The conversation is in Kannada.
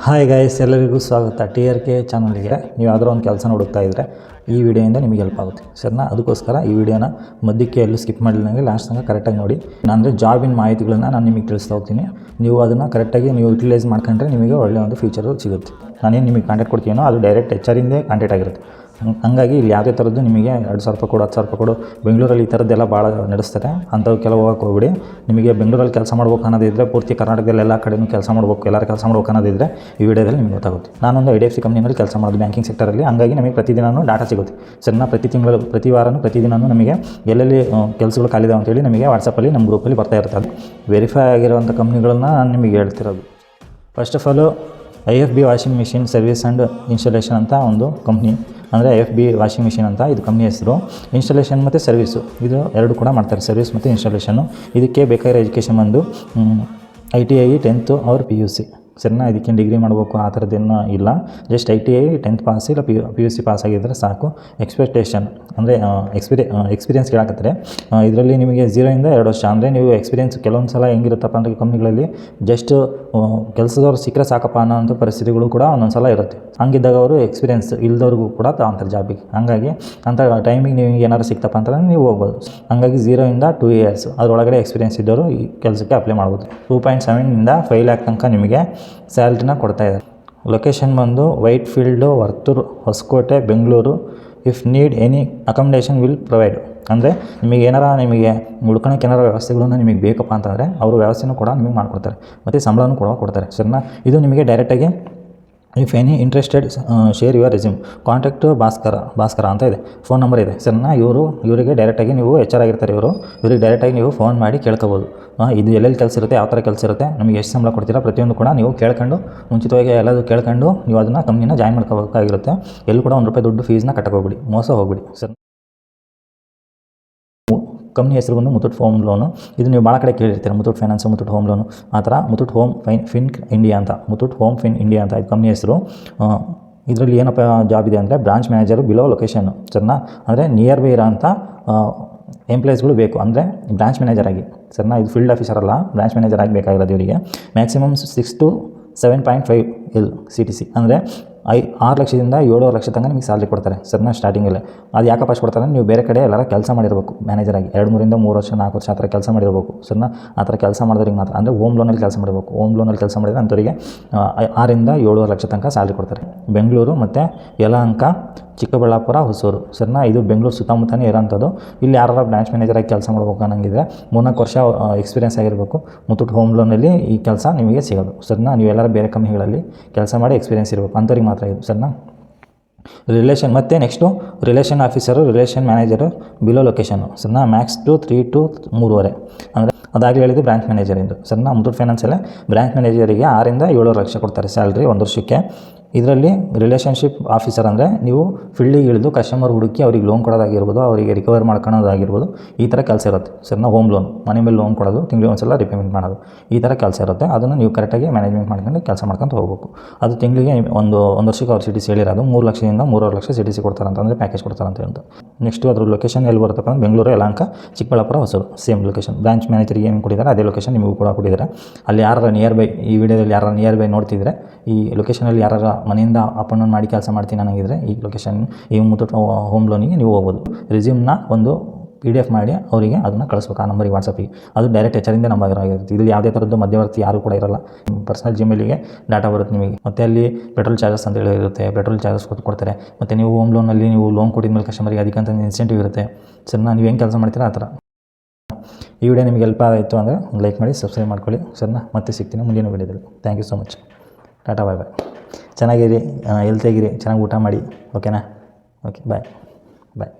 ಹಾಯ್ ಗೈಸ್, ಎಲ್ಲರಿಗೂ ಸ್ವಾಗತ TRK ಚಾನಲ್ಗೆ. ನೀವು ಯಾವುದೋ ಒಂದು ಕೆಲಸ ಹುಡುಕ್ತಾ ಇದ್ದರೆ ಈ ವಿಡಿಯೋಯಿಂದ ನಿಮಗೆ ಹೆಲ್ಪ್ ಆಗುತ್ತೆ ಸರ್ನಾ. ಅದಕ್ಕೋಸ್ಕರ ಈ ವಿಡಿಯೋನ ಮಧ್ಯಕ್ಕೆ ಎಲ್ಲೂ ಸ್ಕಿಪ್ ಮಾಡಿಲ್ಲಂಗೆ ಲಾಸ್ಟ್ ತನಕ ಕರೆಕ್ಟಾಗಿ ನೋಡಿ. ಅಂದರೆ ಜಾಬಿನ ಮಾಹಿತಿಗಳನ್ನ ನಾನು ನಿಮಗೆ ತಿಳಿಸ್ತಾ ಹೋಗ್ತೀನಿ. ನೀವು ಅದನ್ನು ಕರೆಕ್ಟಾಗಿ ನೀವು ಯುಟಿಲೈಸ್ ಮಾಡ್ಕೊಂಡ್ರೆ ನಿಮಗೆ ಒಳ್ಳೆಯ ಒಂದು ಫ್ಯೂಚರು ಸಿಗುತ್ತೆ. ನಾನೇನು ನಿಮಗೆ ಕಾಂಟ್ಯಾಕ್ಟ್ ಕೊಡ್ತೀನೋ ಅದು ಡೈರೆಕ್ಟ್ HR ಇಂದೇ ಕಾಂಟ್ಯಾಕ್ಟ್ ಆಗಿರುತ್ತೆ. ಹಂಗಾಗಿ ಇಲ್ಲಿ ಯಾವುದೇ ಥರದ್ದು ನಿಮಗೆ 2,000 ರೂಪಾಯಿ ಕೊಡು, 10,000 ರೂಪಾಯಿ ಕೊಡು, ಬೆಂಗಳೂರಲ್ಲಿ ಈ ಥರದ್ದೆಲ್ಲ ಭಾಳ ನಡೆಸ್ತಾರೆ. ಅಂಥವು ಕೆಲವು ಹೋಗಕ್ಕೆ ಹೋಗ್ಬಿಡಿ. ನಿಮಗೆ ಬೆಂಗಳೂರಲ್ಲಿ ಕೆಲಸ ಮಾಡ್ಬೇಕು ಅನ್ನೋದಿದ್ದರೆ, ಪೂರ್ತಿ ಕರ್ನಾಟಕದಲ್ಲಿ ಎಲ್ಲ ಕಡೆಯೂ ಕೆಲಸ ಮಾಡ್ಬೇಕು, ಎಲ್ಲರೂ ಕೆಲಸ ಮಾಡ್ಬೇಕು ಅನ್ನೋದಿದ್ದರೆ ಈ ವಿಡಿಯೋದಲ್ಲಿ ನಿಮಗೆ ಗೊತ್ತಾಗುತ್ತೆ. ನಾನೊಂದು IDFC ಕಂಪ್ನಿಯಲ್ಲಿ ಕೆಲಸ ಮಾಡೋದು ಬ್ಯಾಂಕಿಂಗ್ ಸೆಕ್ಟರಲ್ಲಿ. ಹಂಗಾಗಿ ನಮಗೆ ಪ್ರತಿದಿನವೂ ಡಾಟಾ ಸಿಗುತ್ತೆ ಸರ್ನ. ಪ್ರತಿ ವಾರನೂ ಪ್ರತಿದಿನವೂ ನಮಗೆ ಎಲ್ಲೆಲ್ಲಿ ಕೆಲಸಗಳು ಖಾಲಿದಾವೆ ಅಂತೇಳಿ ನಮಗೆ ವಾಟ್ಸಪ್ಪಲ್ಲಿ ನಮ್ಮ ಗ್ರೂಪಲ್ಲಿ ಬರ್ತಾ ಇರ್ತದೆ. ವೆರಿಫೈ ಆಗಿರುವಂಥ ಕಂಪ್ನಿಗಳನ್ನ ನಾನು ನಿಮಗೆ ಹೇಳ್ತಿರೋದು. First of all IFB washing machine service and installation ಅಂತ ಒಂದು ಕಂಪ್ನಿ, ಅಂದರೆ IFB ವಾಷಿಂಗ್ ಮಿಷಿನ್ ಅಂತ ಇದು ಕಂಪ್ನಿ ಹೆಸರು. ಇನ್ಸ್ಟಾಲೇಷನ್ ಮತ್ತು ಸರ್ವಿಸು ಇದು ಎರಡು ಕೂಡ ಮಾಡ್ತಾರೆ, ಸರ್ವಿಸ್ ಮತ್ತು ಇನ್ಸ್ಟಾಲೇಷನ್ನು. ಇದಕ್ಕೆ ಬೇಕಾಗಿರೋ ಎಜುಕೇಷನ್ ಬಂದು ITI 10th or PUC ಸರಿನಾ. ಇದಕ್ಕೆ ಡಿಗ್ರಿ ಮಾಡಬೇಕು ಆ ಥರದ್ದೇನು ಇಲ್ಲ. ಜಸ್ಟ್ ITI 10th ಪಾಸ್ ಇಲ್ಲ PUC ಪಾಸ್ ಆಗಿದ್ದರೆ ಸಾಕು. ಎಕ್ಸ್ಪೆಕ್ಟೇಷನ್ ಅಂದರೆ ಎಕ್ಸ್ಪೀರಿಯನ್ಸ್ ಕೇಳಾಕತ್ತಾರೆ. ಇದರಲ್ಲಿ ನಿಮಗೆ 0 ಇಂದ 2 ವರ್ಷ ಅಂದರೆ ನೀವು ಎಕ್ಸ್ಪೀರಿಯನ್ಸ್ ಕೆಲವೊಂದು ಸಲ ಹೆಂಗಿರುತ್ತಪ್ಪ ಅಂದರೆ ಕಂಪ್ನಿಗಳಲ್ಲಿ ಜಸ್ಟ್ ಕೆಲಸದವ್ರು ಸಿಕ್ಕರೆ ಸಾಕಪ್ಪ ಅನ್ನೋಂಥ ಪರಿಸ್ಥಿತಿಗಳು ಕೂಡ ಒಂದೊಂದು ಸಲ ಇರುತ್ತೆ. ಹಂಗಿದ್ದಾಗ ಅವರು ಎಕ್ಸ್ಪೀರಿಯನ್ಸ್ ಇಲ್ದವ್ರಿಗೂ ಕೂಡ ತಗೊಂತಾರೆ ಜಾಬಿಗೆ. ಹಾಗಾಗಿ ಅಂಥ ಟೈಮಿಗೆ ನೀವು ಏನಾದ್ರು ಸಿಕ್ತಪ್ಪ ಅಂತಂದರೆ ನೀವು ಹೋಗ್ಬೋದು. ಹಾಗಾಗಿ 0 ಇಂದ 2 years ಅದರೊಳಗಡೆ ಎಕ್ಸ್ಪೀರಿಯನ್ಸ್ ಇದ್ದವರು ಈ ಕೆಲಸಕ್ಕೆ ಅಪ್ಲೈ ಮಾಡ್ಬೋದು. 2.7 ಇಂದ 5 lakh ತನಕ ನಿಮಗೆ ಸ್ಯಾಲ್ರಿನ ಕೊಡ್ತಾಯಿದ್ದಾರೆ. ಲೊಕೇಶನ್ ಬಂದು Whitefield, Varthur, Hoskote, Bengaluru. If need any accommodation will provide. ಅಂದರೆ ನಿಮಗೆ ಉಳ್ಕೊಳಕ್ಕೆ ಏನಾರ ವ್ಯವಸ್ಥೆಗಳನ್ನು ನಿಮಗೆ ಬೇಕಪ್ಪ ಅಂತಂದರೆ ಅವರು ವ್ಯವಸ್ಥೆನೂ ಕೂಡ ನಿಮಗೆ ಮಾಡಿಕೊಡ್ತಾರೆ ಮತ್ತು ಸಂಬಳನೂ ಕೂಡ ಕೊಡ್ತಾರೆ ಸರಿನಾ. ಇದು ನಿಮಗೆ ಡೈರೆಕ್ಟಾಗಿ if any interested share your resume contact Bhaskar ಅಂತ ಇದೆ, ಫೋನ್ ನಂಬರ್ ಇದೆ ಸರಿನಾ. ಇವರಿಗೆ ಡೈರೆಕ್ಟಾಗಿ ನೀವು HR ಆಗಿರ್ತಾರೆ, ಇವ್ರಿಗೆ ಡೈರೆಕ್ಟಾಗಿ ನೀವು ಫೋನ್ ಮಾಡಿ ಕೇಳ್ಕೊಬೋದು. ಇದು ಎಲ್ಲೆಲ್ಲಿ ಕೆಲಸ ಇರುತ್ತೆ, ಯಾವ ಥರ ಕೆಲಸ ಇರುತ್ತೆ, ನಮಗೆ ಎಷ್ಟು ಸಂಬಳ ಕೊಡ್ತೀರಾ, ಪ್ರತಿಯೊಂದು ಕೂಡ ನೀವು ಕೇಳ್ಕೊಂಡು ಮುಂಚಿತವಾಗಿ ಎಲ್ಲದೂ ಕೇಳ್ಕೊಂಡು ನೀವು ಅದನ್ನು ಕಂಪ್ನಿನ ಜಾಯ್ನ್ ಮಾಡ್ಕೋಬೇಕಾಗಿರುತ್ತೆ. ಎಲ್ಲೂ ಕೂಡ ₹1 ದುಡ್ಡು ಫೀಸ್ನ ಕಟ್ಟೋಗ್ಬಿಡಿ, ಮೋಸ ಹೋಗ್ಬಿಡಿ ಸರ್. ಕಂಪ್ನಿ ಹೆಸರು ಬಂದು ಮುತ್ತೂಟ್ ಹೋಮ್ ಲೋನು. ಇದು ನೀವು ಭಾಳ ಕಡೆ ಕೇಳಿರ್ತೀರ, Muthoot finance, Muthoot home loan ಆ ಥರ. ಮುತ್ತೂಟ್ ಹೋಮ್ ಫಿನ್ ಇಂಡಿಯಾ ಅಂತ, ಮುತ್ತೂಟ್ ಹೋಮ್ ಫಿನ್ ಇಂಡಿಯಾ ಅಂತ ಇದು ಕಂಪ್ನಿ ಹೆಸರು. ಇದರಲ್ಲಿ ಏನಪ್ಪ ಜಾಬ್ ಇದೆ ಅಂದರೆ ಬ್ರಾಂಚ್ ಮ್ಯಾನೇಜರು ಬಿಲೋ ಲೊಕೇಶನ್ನು ಸರಿನಾ. ಅಂದರೆ ನಿಯರ್ ಬೈ ಇರೋ ಅಂಥ ಎಂಪ್ಲಾಯೀಸ್ಗಳು ಬೇಕು, ಅಂದರೆ ಬ್ರಾಂಚ್ ಮ್ಯಾನೇಜರ್ ಆಗಿ ಸರಿನಾ. ಇದು ಫೀಲ್ಡ್ ಆಫೀಸರ್ ಅಲ್ಲ, ಬ್ರಾಂಚ್ ಮ್ಯಾನೇಜರ್ ಆಗಿ ಬೇಕಾಗಿರೋದು ಇವರಿಗೆ. ಮ್ಯಾಕ್ಸಿಮಮ್ 6 to 7.5 L CTC ಅಂದರೆ 6 ಲಕ್ಷದಿಂದ 7 ಲಕ್ಷ ತನಕ ನಿಮಗೆ ಸ್ಯಾಲ್ರಿ ಕೊಡ್ತಾರೆ ಸರಿನಾ ಸ್ಟಾರ್ಟಿಂಗಲ್ಲೇ. ಅದು ಯಾಕಪ್ಪ ಅಷ್ಟು ಕೊಡ್ತಾರೆ, ನೀವು ಬೇರೆ ಕಡೆ ಎಲ್ಲರ ಕೆಲಸ ಮಾಡಿರಬೇಕು ಮ್ಯಾನೇಜರಾಗಿ 2-3 ವರ್ಷ 4 ವರ್ಷ ಆ ಥರ ಕೆಲಸ ಮಾಡಿರಬೇಕು ಸರಿನಾ. ಆ ಥರ ಕೆಲಸ ಮಾಡಿದ್ರಿಗೆ ಮಾತ್ರ, ಅಂದರೆ ಹೋಮ್ ಲೋನಲ್ಲಿ ಕೆಲಸ ಮಾಡಬೇಕು. ಹೋಮ್ ಲೋನಲ್ಲಿ ಕೆಲಸ ಮಾಡಿದರೆ ಅಂಥವರಿಗೆ 6 ಇಂದ 7 ಲಕ್ಷ ತನಕ ಸ್ಯಾಲ್ರಿ ಕೊಡ್ತಾರೆ. ಬೆಂಗಳೂರು ಮತ್ತು ಯಲಹಂಕ, ಚಿಕ್ಕಬಳ್ಳಾಪುರ, ಹೊಸೂರು ಸರಿನಾ. ಇದು ಬೆಂಗಳೂರು ಸುತ್ತಮುತ್ತನೇ ಇರೋಂಥದ್ದು. ಇಲ್ಲಿ ಯಾರು ಬ್ರಾಂಚ್ ಮ್ಯಾನೇಜರಾಗಿ ಕೆಲಸ ಮಾಡ್ಬೇಕು ಅನ್ನಂಗಿದ್ರೆ 3-4 ವರ್ಷ ಎಕ್ಸ್ಪೀರಿಯನ್ಸ್ ಆಗಿರಬೇಕು. ಮುತ್ತೂಟ್ ಹೋಮ್ ಲೋನಲ್ಲಿ ಈ ಕೆಲಸ ನಿಮಗೆ ಸಿಗೋದು ಸರಿನಾ. ನೀವು ಎಲ್ಲರೂ ಬೇರೆ ಕಂಪ್ನಿಗಳಲ್ಲಿ ಕೆಲಸ ಮಾಡಿ ಎಕ್ಸ್ಪೀರಿಯನ್ಸ್ ಇರಬೇಕು, ಅಂಥವ್ರಿಗೆ ಮಾತ್ರ ಇದು ಸರಿನಾ. ರಿಲೇಷನ್ ಮತ್ತು next relation officer, relation manager below location ಸರಿನಾ. ಮ್ಯಾಕ್ಸ್ 3 to 3.5 ಅಂದರೆ ಅದಾಗಲಿ ಹೇಳಿದ್ದು ಬ್ರಾಂಚ್ ಮ್ಯಾನೇಜರಿಂದು ಸರಿನಾ. ಮುತ್ತೂಟ್ ಫೈನಾನ್ಸಲ್ಲೇ ಬ್ರಾಂಚ್ ಮ್ಯಾನೇಜರಿಗೆ 6 ಇಂದ 7 ಲಕ್ಷ ಕೊಡ್ತಾರೆ ಸ್ಯಾಲ್ರಿ 1 ವರ್ಷಕ್ಕೆ. ಇದರಲ್ಲಿ ರಿಲೇಷನ್ಶಿಪ್ ಆಫೀಸರ್ ಅಂದರೆ ನೀವು ಫೀಲ್ಡಿಗೆ ಇಳಿದು ಕಸ್ಟಮರ್ ಹುಡುಕಿ ಅವ್ರಿಗೆ ಲೋನ್ ಕೊಡೋದಾಗಿರ್ಬೋದು, ಅವರಿಗೆ ರಿಕವರ್ ಮಾಡ್ಕೊಳ್ಳೋದಾಗಿರ್ಬೋದು, ಈ ಥರ ಕೆಲಸ ಇರುತ್ತೆ ಸರಿನಾ. ಹೋಮ್ ಲೋನ್, ಮನೆ ಮೇಲೆ ಲೋನ್ ಕೊಡೋದು, ತಿಂಗಳಿಗೆ ಒಂದು ಸಲ ರಿಪೇಮೆಂಟ್ ಮಾಡೋದು, ಈ ಥರ ಕೆಲಸ ಇರುತ್ತೆ. ಅದನ್ನು ನೀವು ಕರೆಕ್ಟಾಗಿ ಮ್ಯಾನೇಜ್ಮೆಂಟ್ ಮಾಡ್ಕೊಂಡು ಕೆಲಸ ಮಾಡ್ಕೊಂಡು ಹೋಗಬೇಕು. ಅದು ತಿಂಗಳಿಗೆ ಒಂದು ವರ್ಷಕ್ಕೆ ಅವ್ರು CTC ಹೇಳಿರೋದು 3 ಲಕ್ಷದಿಂದ 3.5 ಲಕ್ಷ CTC ಕೊಡ್ತಾರಂತ, ಅಂದರೆ ಪ್ಯಾಕೇಜ್ ಕೊಡ್ತಾರಂತ ಹೇಳ್ತು. ನೆಕ್ಸ್ಟು ಅದ್ರ ಲೊಕೇಶನ್ ಎಲ್ಲಿ ಬರುತ್ತಪ್ಪ ಅಂದರೆ Bengaluru, Yelahanka, Chikkaballapur, Hosur same location. Branch ಮ್ಯಾನೇಜರಿಗೆ ಏನು ಕೊಟ್ಟಿದ್ದಾರೆ ಅದೇ ಲೊಕೇಶನ್ ನಿಮಗೂ ಕೂಡ ಕೊಟ್ಟಿದ್ದಾರೆ. ಅಲ್ಲಿ ಯಾರು ನಿಯರ್ ಬೈ, ಈ ವಿಡಿಯೋದಲ್ಲಿ ಯಾರು ನಿಯರ್ ಬೈ ನೋಡ್ತಿದ್ರೆ, ಈ ಲೊಕೇಶನಲ್ಲಿ ಯಾರು ಮನೆಯಿಂದ ಅಪ್ ಆ್ಯಂಡ್ ಡೌನ್ ಮಾಡಿ ಕೆಲಸ ಮಾಡ್ತೀನಿ ಅನ್ನಂಗಿದ್ರೆ ಈ ಲೊಕೇಶನ್, ಈ ಮುತ್ತೂಟ್ ಹೋಮ್ ಲೋನಿಗೆ ನೀವು ಹೋಗ್ಬೋದು. ರೆಸ್ಯೂಮ್ನ ಒಂದು PDF ಮಾಡಿ ಅವರಿಗೆ ಅದನ್ನು ಕಳಿಸ್ಬೇಕು ಆ ನಂಬರಿಗೆ, ವಾಟ್ಸಪ್ಪಿಗೆ. ಅದು ಡೈರೆಕ್ಟ್ HR ಇಂದ ನಂಬರ್ ಆಗಿರುತ್ತೆ. ಇಲ್ಲಿ ಯಾವುದೇ ಥರದ್ದು ಮಧ್ಯವರ್ತಿ ಯಾರು ಕೂಡ ಇರೋಲ್ಲ. ಪರ್ಸನಲ್ ಜಿಮೇಲಿಗೆ ಡಾಟಾ ಬರುತ್ತೆ ನಿಮಗೆ. ಮತ್ತು ಅಲ್ಲಿ ಪೆಟ್ರೋಲ್ ಚಾರ್ಜಸ್ ಅಂತೇಳಿ ಇರುತ್ತೆ, ಪೆಟ್ರೋಲ್ ಚಾರ್ಜಸ್ ಕೊಡ್ತಾರೆ. ಮತ್ತು ನೀವು ಹೋಮ್ ಲೋನಲ್ಲಿ ನೀವು ಲೋನ್ ಕೊಟ್ಟಿದ ಮೇಲೆ ಕಸ್ಟಮರಿಗೆ ಅದಕ್ಕಂತ ಇನ್ಸೆಂಟಿವ್ ಇರುತ್ತೆ ಸರಿನಾ. ನೀವು ಹೆಂಗೆ ಕೆಲಸ ಮಾಡ್ತೀರಾ ಆ ಥರ. ಈ ವಿಡಿಯೋ ನಿಮಗೆ ಹೆಲ್ಪ್ ಆಯಿತು ಅಂದರೆ ಲೈಕ್ ಮಾಡಿ, ಸಬ್ಸ್ಕ್ರೈಬ್ ಮಾಡ್ಕೊಳ್ಳಿ ಸರಿನಾ. ಮತ್ತೆ ಸಿಗ್ತೀನಿ ಮುಂದಿನ ವಿಡಿಯೋದಲ್ಲಿ. Thank you so much. ಟಾಟಾ, ಬಾಯ್ ಬಾಯ್. ಚೆನ್ನಾಗಿರಿ, ಹೆಲ್ತಿಯಾಗಿರಿ, ಚೆನ್ನಾಗಿ ಊಟ ಮಾಡಿ, ಓಕೆನಾ. ಓಕೆ, ಬಾಯ್ ಬಾಯ್.